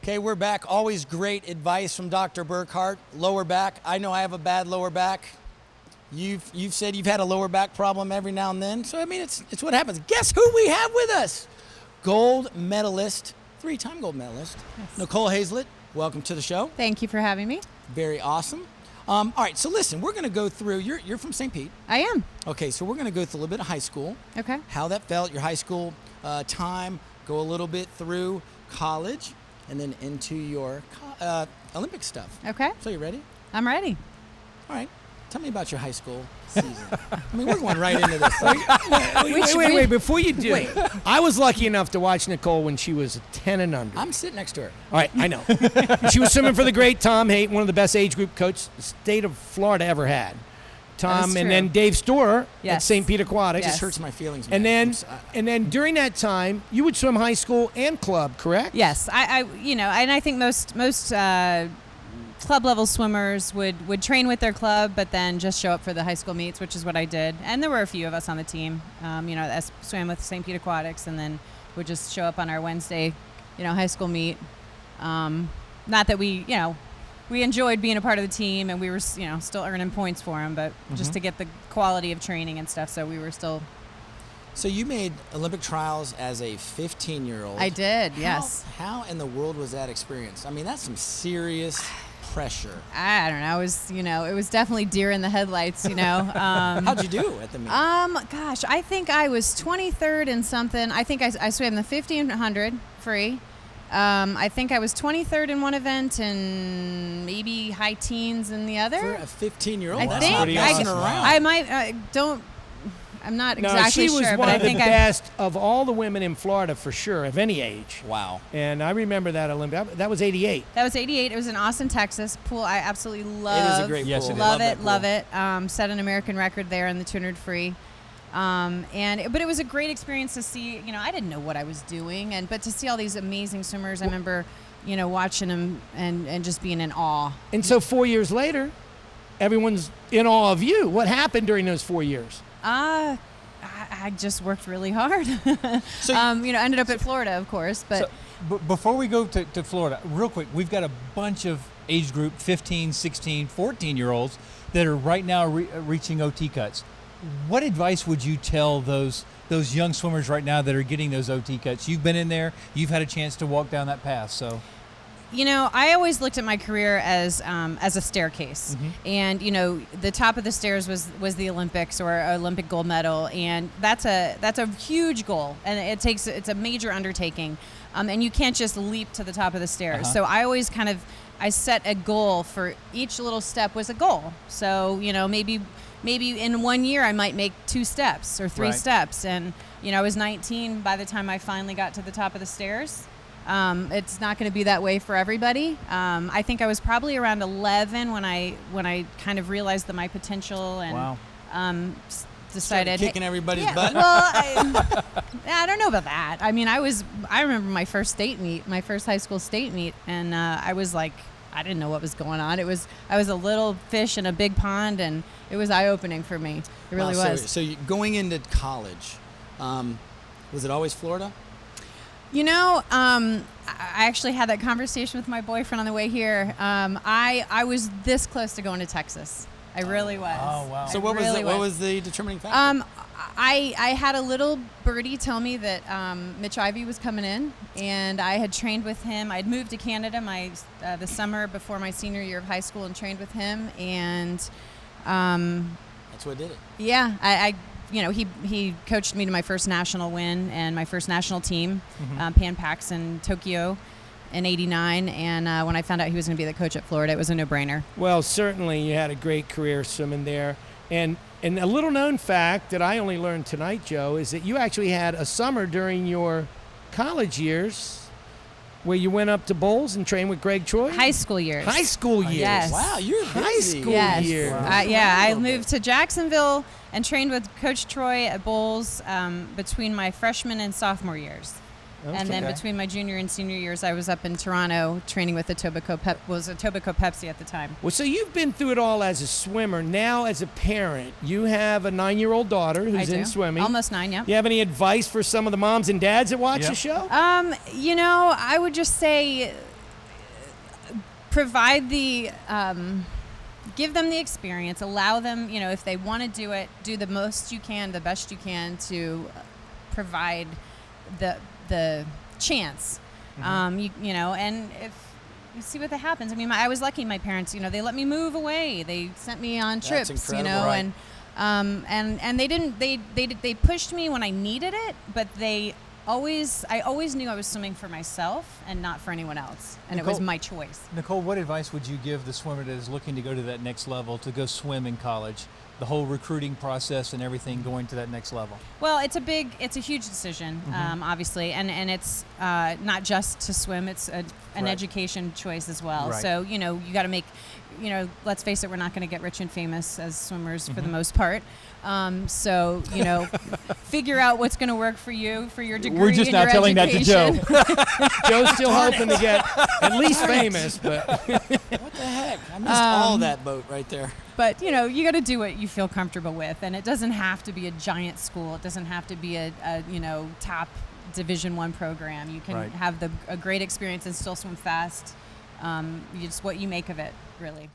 Okay, we're back. Always great advice from Dr. Burkhart. Lower back. I know I have a bad lower back. You've said you've had a lower back problem every now and then. So, I mean, it's what happens. Guess who we have with us? Gold medalist, 3-time gold medalist, yes. Nicole Haislett. Welcome to the show. Thank you for having me. Very awesome. All right, so listen, we're going to go through, you're from St. Pete. I am. Okay, so we're going to go through a little bit of high school. Okay. How that felt, your high school time, go a little bit through college, and then into your Olympic stuff. Okay. So you ready? I'm ready. All right. Tell me about your high school season. I mean, we're going right into this. Wait, before you do, I was lucky enough to watch Nicole when she was 10 and under. I'm sitting next to her. All right, I know. She was swimming for the great Tom Haight, one of the best age group coaches the state of Florida ever had. Tom, and then Dave Storer at St. Pete Aquatics. It just hurts my feelings, man. And then during that time, you would swim high school and club, correct? Yes, I think most club level swimmers would train with their club, but then just show up for the high school meets, which is what I did. And there were a few of us on the team, that swam with St. Pete Aquatics, and then would just show up on our Wednesday, high school meet. Not that we enjoyed being a part of the team, and we were, still earning points for them, but just to get the quality of training and stuff. So we were still. So you made Olympic trials as a 15-year-old. I did, yes. How in the world was that experience? I mean, that's some serious pressure. I don't know. It was definitely deer in the headlights, How'd you do at the meet? Gosh, I think I was 23rd in something. I think I swam the 1500 free. I think I was 23rd in one event and maybe high teens in the other. For a 15-year-old, I that's think pretty awesome. I'm not No, exactly she was sure, one but of I think the best of all the women in Florida for sure, of any age. Wow. And I remember that Olympic. That was 88. That was 88. It was in Austin, Texas. Pool I absolutely love. It is a great pool. Love it. Set an American record there in the 200 free. But it was a great experience to see. I didn't know what I was doing, but to see all these amazing swimmers, I remember, watching them and just being in awe. And so 4 years later, everyone's in awe of you. What happened during those 4 years? I just worked really hard. So ended up at Florida, of course. But before we go to Florida, real quick, we've got a bunch of age group 15, 16, 14-year-olds that are right now reaching OT cuts. What advice would you tell those young swimmers right now that are getting those OT cuts? You've been in there. You've had a chance to walk down that path. So, I always looked at my career as a staircase, and the top of the stairs was the Olympics or Olympic gold medal, and that's a huge goal, and it's a major undertaking, and you can't just leap to the top of the stairs. So I always I set a goal for each little step was a goal. So maybe in 1 year I might make 2 steps or 3 steps. And, I was 19 by the time I finally got to the top of the stairs. It's not going to be that way for everybody. I think I was probably around 11 when I kind of realized my potential and decided kicking everybody's butt. Well, I don't know about that. I mean, I remember my first high school state meet, and I was like, I didn't know what was going on. I was a little fish in a big pond, and it was eye-opening for me. It really was. So going into college, was it always Florida? I actually had that conversation with my boyfriend on the way here. I was this close to going to Texas. I really was. Oh, wow. So what was the determining factor? I had a little birdie tell me that Mitch Ivey was coming in, and I had trained with him. I'd moved to Canada the summer before my senior year of high school and trained with him, and that's what did it. Yeah, he coached me to my first national win and my first national team, Pan Pacs in Tokyo in '89, and when I found out he was going to be the coach at Florida, it was a no-brainer. Well, certainly you had a great career swimming there. And a little known fact that I only learned tonight, Joe, is that you actually had a summer during your college years where you went up to Bowles and trained with Greg Troy? High school years. High school years. Yes. Wow, you're busy. High school years. Wow. I moved to Jacksonville and trained with Coach Troy at Bowles between my freshman and sophomore years. Okay. And then between my junior and senior years, I was up in Toronto training with the Etobicoke Pepsi at the time. Well, so you've been through it all as a swimmer. Now, as a parent, you have a 9-year-old daughter who's in swimming. Almost 9, yeah. You have any advice for some of the moms and dads that watch the show? I would just say provide the give them the experience, allow them, if they want to do it, do the most you can, the best you can to provide the chance. And if you see what that happens. I mean, I was lucky. My parents, they let me move away. They sent me on trips, incredible. Right. and they pushed me when I needed it, but I always knew I was swimming for myself and not for anyone else, and it was my choice. Nicole, what advice would you give the swimmer that is looking to go to that next level, to go swim in college? The whole recruiting process and everything going to that next level. Well, it's a huge decision, obviously, and it's not just to swim. It's an education choice as well. Right. So you got to make, let's face it, we're not going to get rich and famous as swimmers for the most part. So figure out what's going to work for you for your degree. We're just and not your telling education. that to Joe. Joe's still hoping to get at least famous, but What the heck? I missed all that boat right there. But you got to do what you feel comfortable with, and it doesn't have to be a giant school. It doesn't have to be a top Division I program. You can have a great experience and still swim fast. Just what you make of it, really.